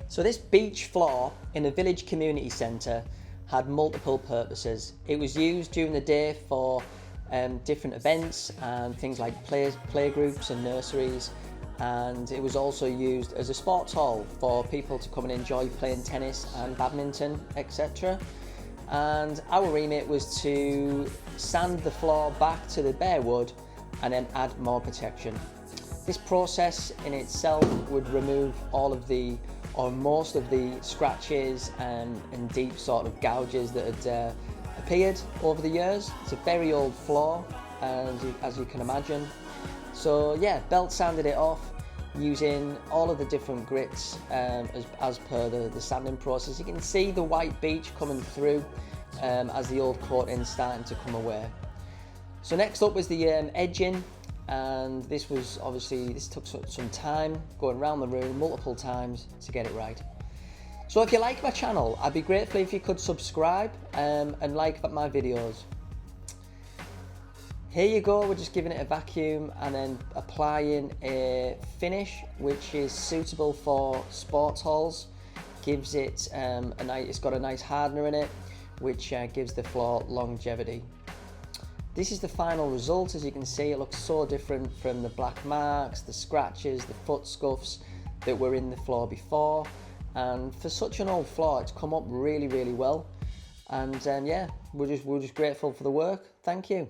So this beach floor in a village community centre had multiple purposes. It was used during the day for different events and things like playgroups and nurseries, and it was also used as a sports hall for people to come and enjoy playing tennis and badminton, etc. And our remit was to sand the floor back to the bare wood and then add more protection. This process in itself would remove all of the, or most of the scratches and deep sort of gouges that had appeared over the years. It's a very old floor, as you can imagine. So yeah, belt sanded it off using all of the different grits as per the sanding process. You can see the white beach coming through as the old coating's starting to come away. So next up was the edging, and this took some time, going around the room multiple times to get it right. So if you like my channel, I'd be grateful if you could subscribe and like my videos. Here you go, we're just giving it a vacuum and then applying a finish which is suitable for sports halls. Gives it it's got a nice hardener in it, which gives the floor longevity. This is the final result. As you can see, it looks so different from the black marks, the scratches, the foot scuffs that were in the floor before. And for such an old floor, it's come up really, really well. And yeah, we're just grateful for the work. Thank you.